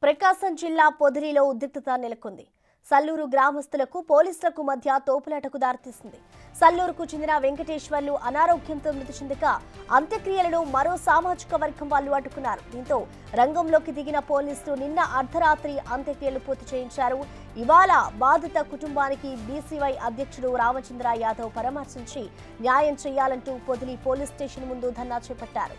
ప్రకాశం జిల్లా పొదిలిలో ఉద్రిక్తత నెలకొంది. సల్లూరు గ్రామస్తులకు పోలీసులకు మధ్య తోపులాటకు దారితీసింది. సల్లూరుకు చెందిన వెంకటేశ్వర్లు అనారోగ్యంతో మృతి చెందగా అంత్యక్రియలను మరో సామాజిక వర్గం వాళ్ళు అడ్డుకున్నారు. దీంతో రంగంలోకి దిగిన పోలీసులు నిన్న అర్ధరాత్రి అంత్యక్రియలు పూర్తి చేయించారు. ఇవాళ బాధిత కుటుంబానికి బీసీవై అధ్యక్షుడు రామచంద్ర యాదవ్ పరామర్శించి న్యాయం చేయాలంటూ పొదిలి పోలీస్ స్టేషన్ ముందు ధర్నా చేపట్టారు.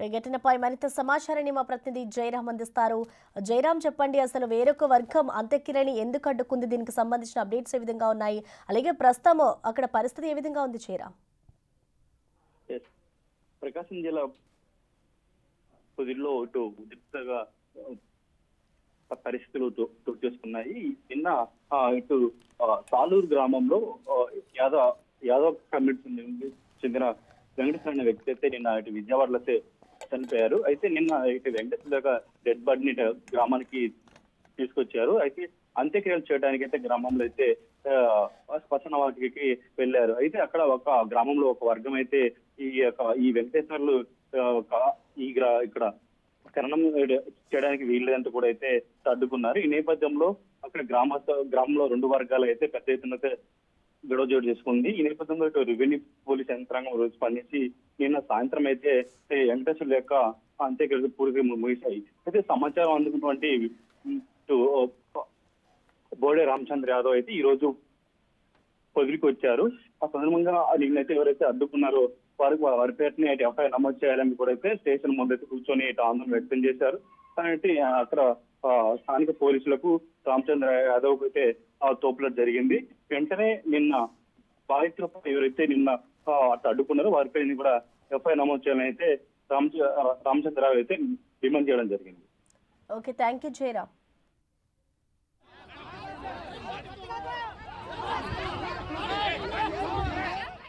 ఈ ఘటనపై మరింత సమాచారాన్ని మా ప్రతినిధి జయరాం అందిస్తారు. జయరాం, చెప్పండి, అసలు వేరొక వర్గం అంత్యక్రియని ఎందుకు అడ్డుకుంది? దీనికి సంబంధించిన అప్డేట్స్ ఏ విధంగా ఉన్నాయి? అలాగే ప్రస్తుతం అక్కడ పరిస్థితి ఏ విధంగా ఉంది జయరాం? ప్రకాశం జిల్లా పొదిలో ఇటు ఉద్రిక్తగా పరిస్థితులు చోటు చేసుకున్నాయి. నిన్న ఇటు సాలూరు గ్రామంలో యాదవ్ కమ్యూనిటీకి చెందిన వెంకటేశ్వర అనే వ్యక్తి అయితే నిన్న ఇటు విజయవాడలో చనిపోయారు. అయితే నిన్న ఇటు వెంకటేశ్వర డెడ్ బాడీని గ్రామానికి తీసుకొచ్చారు. అయితే అంత్యక్రియలు చేయడానికి అయితే గ్రామంలో అయితే శ్మశాన వాటికి వెళ్ళారు. అయితే అక్కడ ఒక గ్రామంలో ఒక వర్గం అయితే ఈ వెంకటేశ్వర్లు ఇక్కడ ఖననం చేయడానికి వీల్లేదంటూ కూడా అయితే అడ్డుకున్నారు. ఈ నేపథ్యంలో అక్కడ గ్రామంలో రెండు వర్గాలు అయితే పెద్ద ఎత్తున గొడవ చోటు చేసుకుంది. ఈ నేపథ్యంలో ఇటు రెవెన్యూ పోలీస్ యంత్రాంగం రోజు స్పందించి నిన్న సాయంత్రం అయితే వెంకటేశ్వర్ల యొక్క అంత్యక్రియలు పూర్తిగా ముగిశాయి. అయితే సమాచారం అందుకున్నటువంటి బోడే రామచంద్ర యాదవ్ అయితే ఈ రోజు పొదిలికి వచ్చారు. ఆ సందర్భంగా నిన్నైతే ఎవరైతే అడ్డుకున్నారో వారి పేరుని ఎఫ్ఐఆర్ నమోదు చేయాలని కూడా అయితే స్టేషన్ ముందైతే కూర్చొని ఆందోళన వ్యక్తం చేశారు. కాబట్టి అక్కడ స్థానిక పోలీసులకు రామచంద్ర యాదవ్ అయితే తోపులాట జరిగింది. వెంటనే నిన్న బాధితులపై ఎవరైతే నిన్న అడ్డుకున్నారో వారిపై కూడా ఎఫ్ఐఆర్ నమోదు చేయాలని అయితే రామచంద్రరావు అయితే డిమాండ్ చేయడం జరిగింది. Okay, thank you Jayaram.